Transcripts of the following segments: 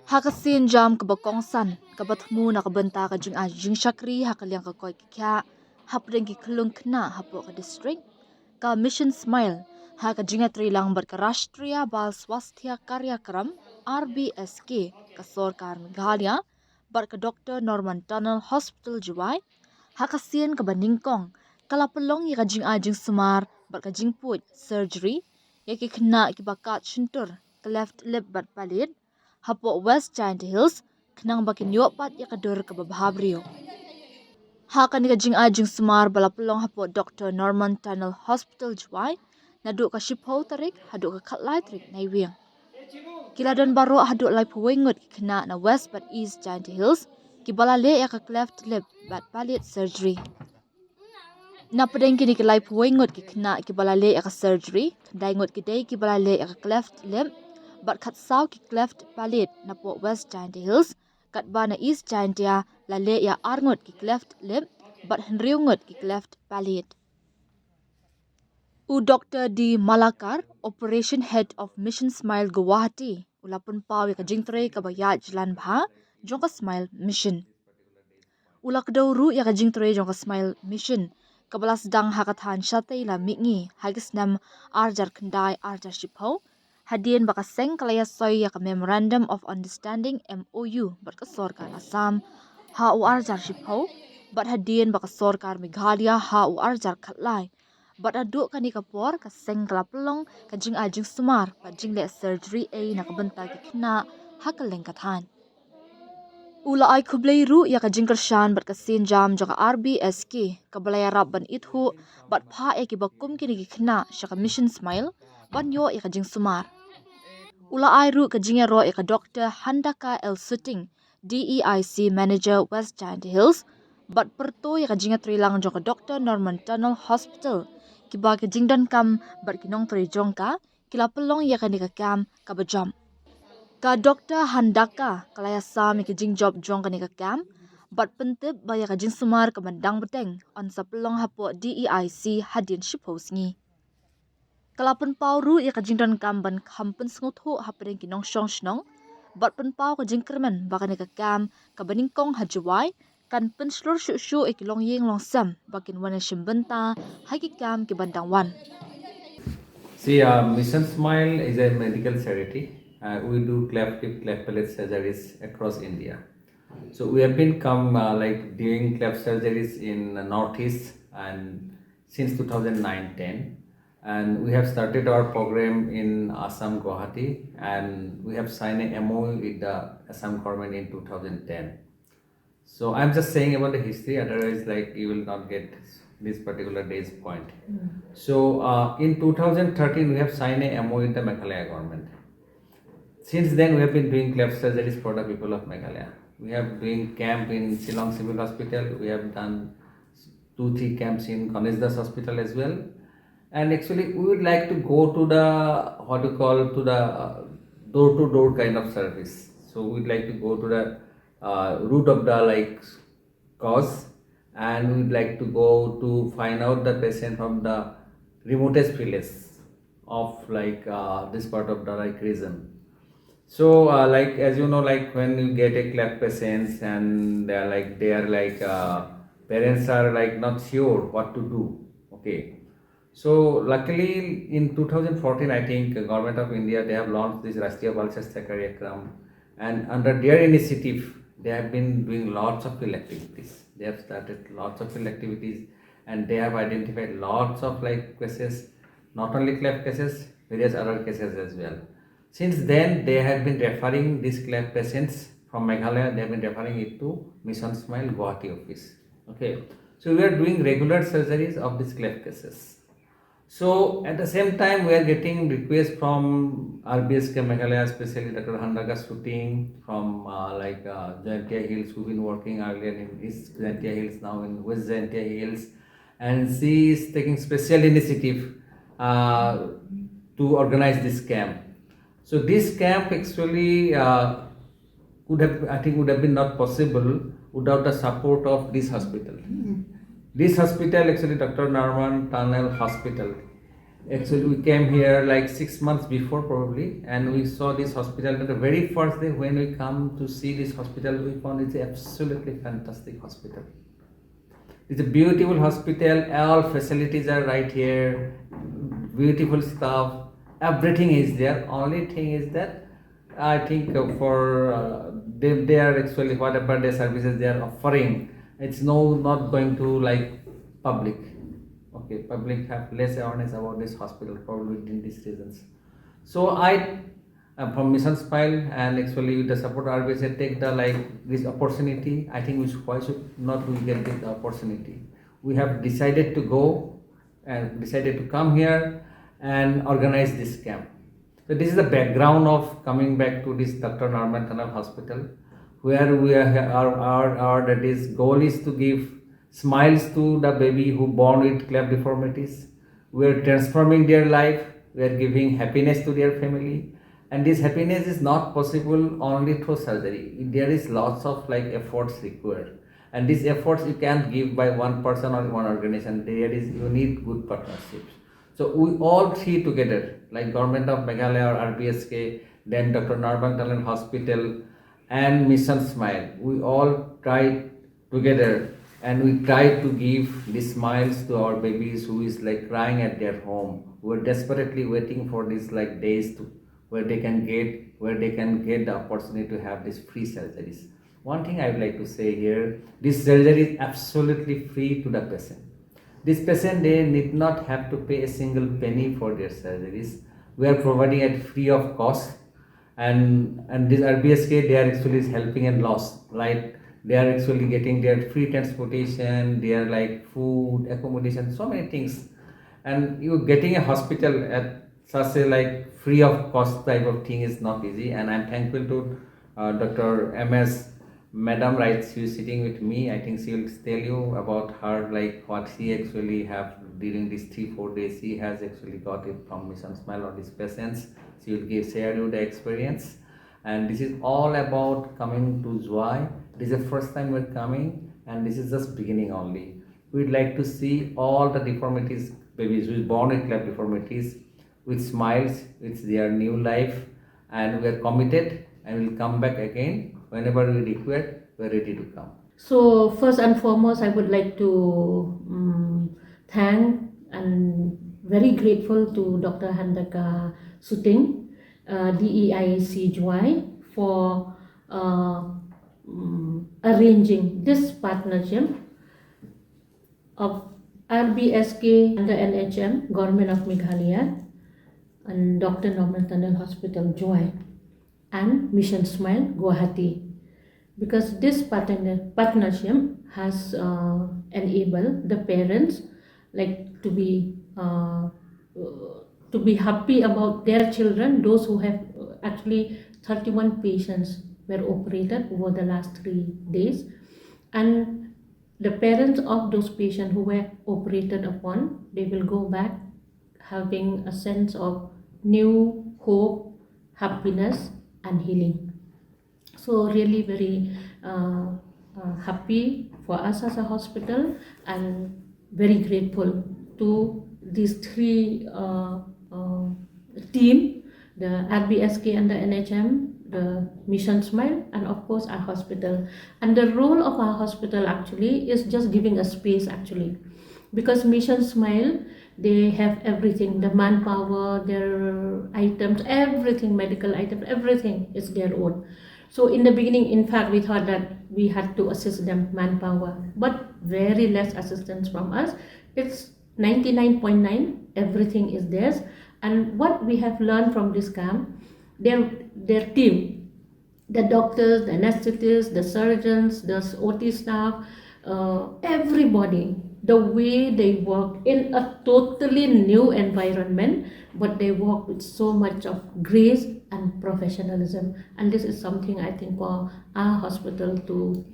Hakasin jam kabakong san, kabatmu na kabanta ka jing jing shakri hakaliang ka koi kya, hapdeng ki klung khynnah hapo ka district, ka mission smile, haka jinga trilang bar ka Rashtriya Bal Swasthya Karyakram RBSK ka Sarkar Meghalaya, bar ka Dr. Norman Tunnel Hospital Juwai, hakasin ka baningkong, kalapalong ya ka jing sumar, bar ka jing put surgery, ya ki khynnah ki bakat shyntur, ka left lip bat palid, hapo West Giant Hills, kenang bakin yopat ya kadur ke babhabrio. Haka ni kajing sumar balapulong hapo Dr. Norman Tunnel Hospital Juwai, naduk ka shipho tarik, haduk ka katlay tarik na iwing. Kiladan baro haduk lay puwengot kena na West but East Giant Hills, kibalale ya ka cleft lip bat palit surgery. Napadeng kini kilay puwengot kena kibalale ya ka surgery, daingot kiday kibalale ya ka cleft lip, but kat saw ki cleft palit na po West Giant Hills, kat ba na East Jaintia lale ya arngot ki cleft lip, but henriungot ki cleft palit. U Dr. D. Malakar, Operation Head of Mission Smile Guwahati, ulapun pawi ka jingtre ka bayat jalan bha, jong ka Smile Mission. Ulak daw ru ya ka jingtre jong ka Smile Mission, kabalas dang hakathan syatay la mingi, hagis nam arjar kendai arjar shipho, hadian baka seng kalaya soy ya ka Memorandum of Understanding MOU bat ka Sarkar Assam ha u arjar shipho bat hadian baka Sarkar Meghalaya ha u arjar khatlai bat aduk kani kapor ka seng kalapelong ka jing sumar bat jing le surgery a nakabenta ki khynnah ha ka lengkathan ula ay kublay ru ya ka jing kershan bat ka sin jam jaka RBSK kabalaya rab ban ithu bat pha e ki bakum kini ki khynnah sya ka Mission Smile ban yo ya ka jing sumar. Ula airu ka jingya ro ka Dr. Handaka El Suting, DEIC Manager West Giant Hills, bat perto ya ka jingya trilang jong ka Dr. Norman Tunnel Hospital, kiba ka jingdan kam bat kinong tri jong ka, kila pelong ya ka ni ka kam ka bajam. Ka Dr. Handaka kalaya sam ka jing job jong ka ni ka kam, bat pentip ba ya ka jing sumar ka mandang beteng on sa pelong hapo DEIC hadin shipos ngi. Kalapan pau ru ya kajing dan kamban kampen senguthu hapadeng kinong syong shnong, bat pen pau kajing kermen baka ni kakam kabaningkong hajuwai, kan pen slur syu ikilong ying long sam bakin wana shimbenta hakikam kibandang wan. See, Mission Smile is a medical charity. We do cleft lip, cleft palate surgeries across India. So we have been doing cleft surgeries in the Northeast and since 2009-10. And we have started our program in Assam, Guwahati, and we have signed a MOU with the Assam government in 2010. So I'm just saying about the history, otherwise you will not get this particular day's point. So in 2013, we have signed a MOU with the Meghalaya government. Since then, we have been doing cleft surgeries for the people of Meghalaya. We have doing camp in Shillong Civil Hospital. We have done 2-3 camps in Kanisdas Hospital as well. And actually, we would like to go to the door-to-door kind of service. So we'd like to go to the root of the cause, and we'd like to go to find out the patient from the remotest village of this part of the region. So as you know, when you get a cleft patients and their parents are not sure what to do. Okay. So luckily in 2014, I think Government of India, they have launched this Rashtriya Bal Swasthya Karyakram, and under their initiative, they have been doing lots of field activities. They have started lots of field activities, and they have identified lots of cases, not only cleft cases, various other cases as well. Since then, they have been referring these cleft patients from Meghalaya, they have been referring it to Mission Smile Guwahati office. Okay, so we are doing regular surgeries of these cleft cases. So at the same time, we are getting requests from RBSK Meghalaya, especially Dr. Handaka Shooting from Jaintia Hills, who've been working earlier in East Jaintia Hills, now in West Jaintia Hills, and she is taking special initiative to organize this camp. So this camp actually would have been not possible without the support of this hospital. This hospital, actually Dr. Norman Tunnel Hospital, Actually, we came here like 6 months before probably, and we saw this hospital. The very first day when we come to see this hospital, we found it's absolutely fantastic hospital. It's a beautiful hospital. All facilities are right here. Beautiful stuff. Everything is there. Only thing is that I think for they are actually whatever the services they are offering, it's not going to like public. Okay, public have less awareness about this hospital probably in these reasons. So I from Mission Smile and actually with the support RBC take the like this opportunity. I think why should not we get this opportunity? We have decided to go and decided to come here and organize this camp. So this is the background of coming back to this Dr. Norman Tunnel Hospital, where we are our that is goal is to give smiles to the baby who born with cleft deformities. We are transforming their life. We are giving happiness to their family, and this happiness is not possible only through surgery. There is lots of like efforts required, and these efforts you can't give by one person or one organization. There is you need good partnerships. So we all three together, like Government of Meghalaya or RBSK, then Dr. Narbang Talent Hospital, and Mission Smile. We all try together and we try to give the smiles to our babies who is like crying at their home. We're desperately waiting for these like days to where they can get the opportunity to have these free surgeries. One thing I would like to say here, this surgery is absolutely free to the patient. This patient, they need not have to pay a single penny for their surgeries. We are providing it free of cost, and this RBSK, they are actually helping and loss. Like they are actually getting their free transportation, they are like food, accommodation, so many things. And you getting a hospital at such a like free of cost type of thing is not easy. And I'm thankful to Dr. MS Madam, right? She is sitting with me. I think she will tell you about her, like what she actually have during these 3-4 days. She has actually got it from Mission Smile or these patients. She will share you the experience. And this is all about coming to Joy. This is the first time we're coming, and this is just beginning only. We'd like to see all the deformities, babies who is born with cleft deformities, with smiles, with their new life, and we are committed and we'll come back again whenever we require. We're ready to come. So first and foremost, I would like to thank and very grateful to Dr. Handaka Suting, DEICY, for arranging this partnership of RBSK and the NHM, Government of Meghalaya, and Dr. Norman Tunnel Hospital, Joy, and Mission Smile, Guwahati. Because this partnership has enabled the parents like to be happy about their children. Those who have actually 31 patients were operated over the last 3 days, and the parents of those patients who were operated upon, they will go back having a sense of new hope, happiness, and healing. So really very happy for us as a hospital, and very grateful to these three team, the RBSK and the NHM, the Mission Smile, and of course our hospital. And the role of our hospital actually is just giving a space actually, because Mission Smile, they have everything, the manpower, their items, everything, medical items, everything is their own. So in the beginning, in fact, we thought that we had to assist them manpower, but very less assistance from us. It's 99.9, everything is theirs. And what we have learned from this camp, their team, the doctors, the anesthetists, the surgeons, the OT staff, everybody, the way they work in a totally new environment, but they work with so much of grace and professionalism. And this is something I think for our hospital to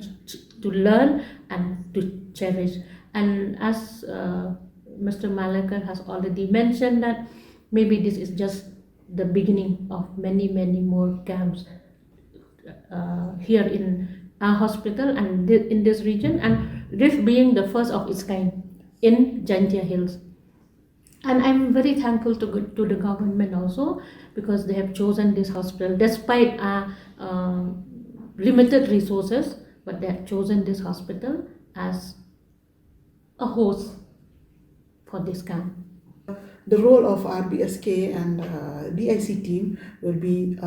learn and to cherish. And as Mr. Malakar has already mentioned, that maybe this is just the beginning of many more camps here in our hospital and in this region, and this being the first of its kind in Jaintia Hills. And I'm very thankful to the government also, because they have chosen this hospital despite limited resources, but they have chosen this hospital as a host for this camp. The role of RBSK and DIC team will be,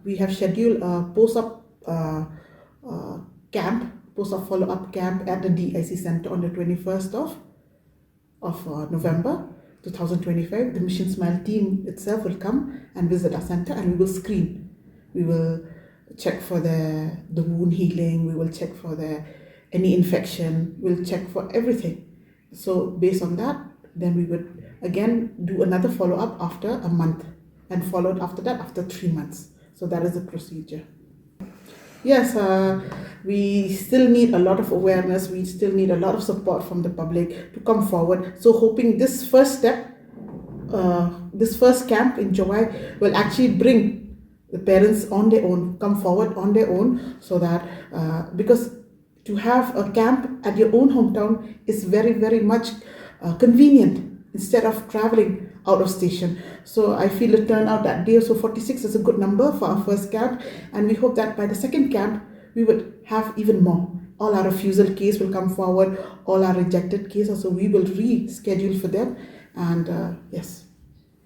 we have scheduled a post-op camp, post-op follow-up camp at the DIC center on the 21st of November 2025. The Mission Smile team itself will come and visit our center, and we will screen. We will check for the wound healing, we will check for any infection, we'll check for everything. So based on that, then we would again do another follow-up after a month, and followed after that after 3 months. So that is the procedure. Yes, we still need a lot of awareness, we still need a lot of support from the public to come forward. So hoping this first step, this first camp in July will actually bring the parents on their own, come forward on their own, so that because to have a camp at your own hometown is very, very much convenient instead of traveling out of station. So I feel the turnout that day, so 46 is a good number for our first camp, and we hope that by the second camp we would have even more. All our refusal case will come forward, all our rejected cases, so we will reschedule for them. And yes.